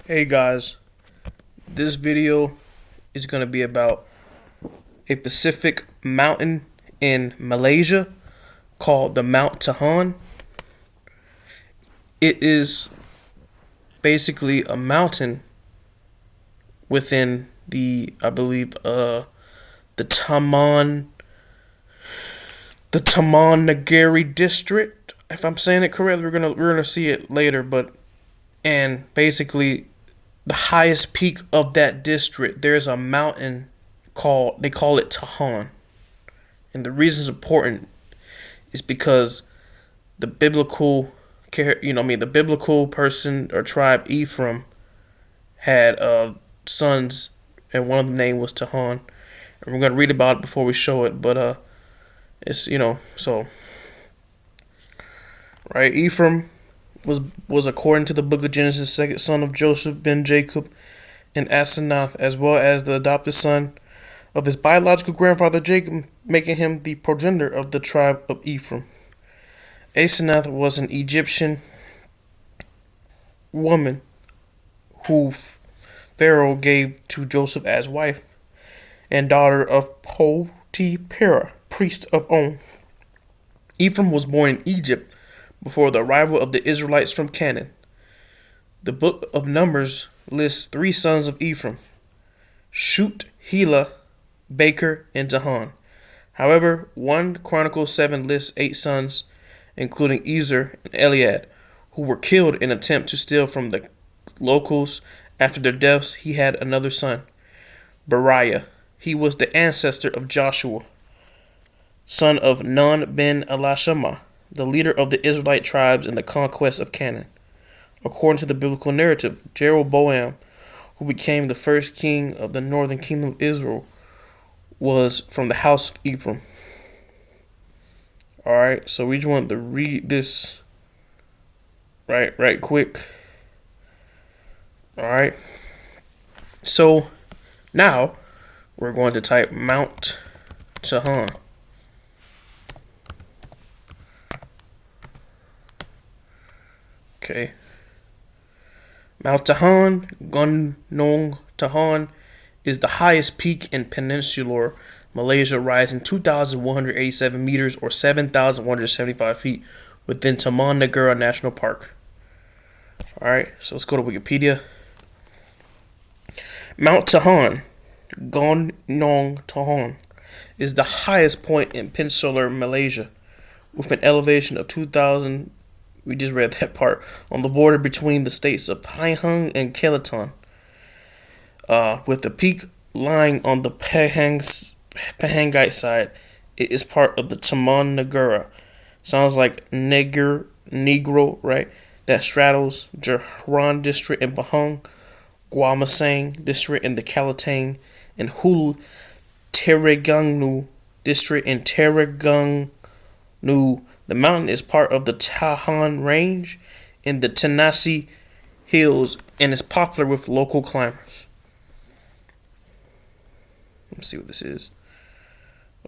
Hey guys, this video is going to be about a Pacific mountain in Malaysia called the Mount Tahan. It is basically a mountain within the Taman Nagari district. If I'm saying it correctly, we're gonna see it later, and basically the highest peak of that district, there's a mountain they call it Tahan. And the reason it's important is because the biblical, the biblical person or tribe Ephraim had sons, and one of them name was Tahan. And we're gonna read about it before we show it, but it's so right. Ephraim was according to the book of Genesis, second son of Joseph ben Jacob and Asenath, as well as the adopted son of his biological grandfather Jacob, making him the progenitor of the tribe of Ephraim. Asenath was an Egyptian woman who Pharaoh gave to Joseph as wife and daughter of Potipharah, priest of On. Ephraim was born in Egypt before the arrival of the Israelites from Canaan. The book of Numbers lists three sons of Ephraim: Shut, Hela, Baker, and Tahan. However, 1 Chronicles 7 lists 8 sons, including Ezer and Eliad, who were killed in an attempt to steal from the locals. After their deaths, he had another son, Beriah. He was the ancestor of Joshua, son of Nun ben Elishama, the leader of the Israelite tribes in the conquest of Canaan. According to the biblical narrative, Jeroboam, who became the first king of the northern kingdom of Israel, was from the house of Ephraim. Alright, so we just want to read this right quick. Alright. So now we're going to type Mount Tahan. Okay. Mount Tahan, Gunung Tahan, is the highest peak in peninsular Malaysia, rising 2,187 meters or 7,175 feet within Taman Negara National Park. Alright, so let's go to Wikipedia. Mount Tahan, Gunung Tahan, is the highest point in peninsular Malaysia, with an elevation of 2,000. We just read that part, on the border between the states of Pahang and Kelantan. With the peak lying on the Pahangite side, it is part of the Taman Negara. Sounds like Negro, right? That straddles Johran district in Pahang, Guamasang district in the Kelantan, and Hulu Terengganu district in Terengganu. The mountain is part of the Tahan Range in the Tennessee Hills and is popular with local climbers. Let's see what this is.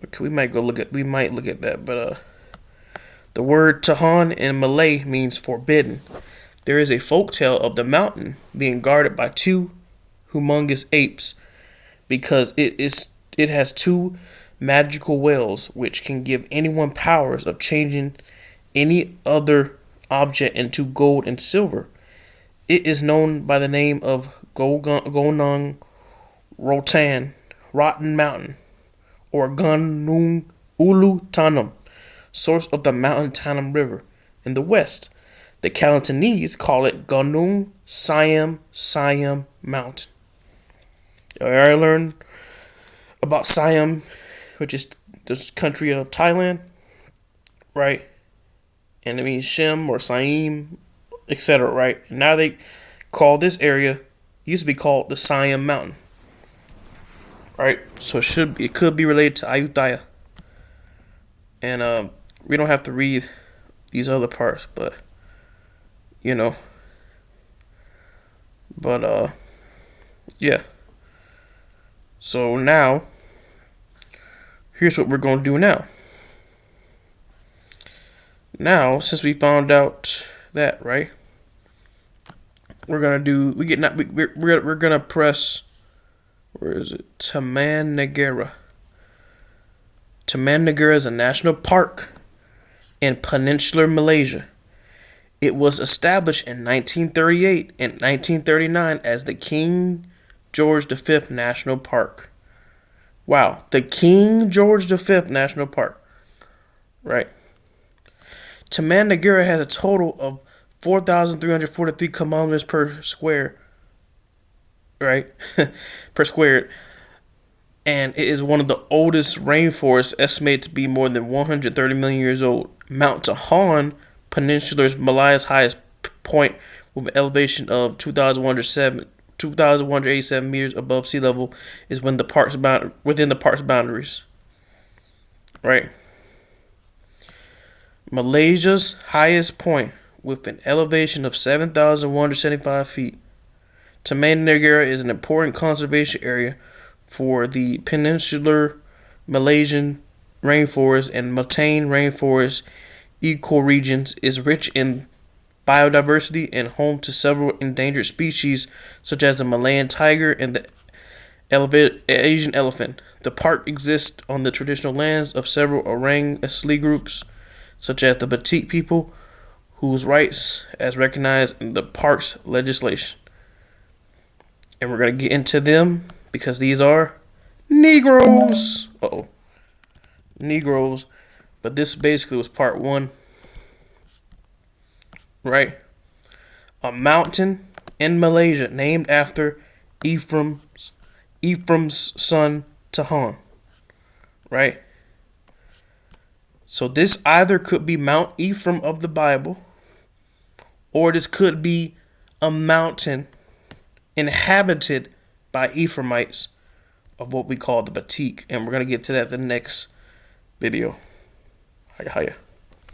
Okay, we might look at that, but the word Tahan in Malay means forbidden. There is a folktale of the mountain being guarded by two humongous apes because it has two magical wells which can give anyone powers of changing any other object into gold and silver. It is known by the name of Gonang Rotten Mountain, or Gunung Ulu Tanam, source of the Mountain Tanam River. In the west, the Kelantanese call it Gunung Siam Mountain. I learned about Siam, which is the country of Thailand, right? And it means Shem or Siam, etc., right? And now they call this area, used to be called the Siam Mountain, right? So it could be related to Ayutthaya. And we don't have to read these other parts, but yeah. So now, here's what we're going to do now. Now, since we found out that, right, we're gonna do. We're gonna press. Where is it? Taman Negara. Taman Negara is a national park in peninsular Malaysia. It was established in 1938 and 1939 as the King George V National Park. Wow, the King George V National Park. Right. Taman Negara has a total of 4,343 kilometers per square. Right? Per square. And it is one of the oldest rainforests, estimated to be more than 130 million years old. Mount Tahan, Peninsular's Malaya's highest point, with an elevation of 2,187 meters above sea level, is within the park's boundaries. Right. Malaysia's highest point, with an elevation of 7,175 feet. Taman Negara is an important conservation area for the peninsular Malaysian rainforest and montane rainforest ecoregions. Is rich in biodiversity and home to several endangered species such as the Malayan tiger and the Asian elephant. The park exists on the traditional lands of several Orang Asli groups, such as the Batik people, whose rights as recognized in the park's legislation. And we're going to get into them because these are Negroes. Negroes. But this basically was part one. Right? A mountain in Malaysia named after Ephraim's son Tahan. Right? So this either could be Mount Ephraim of the Bible, or this could be a mountain inhabited by Ephraimites of what we call the Batik. And we're going to get to that in the next video. Hiya.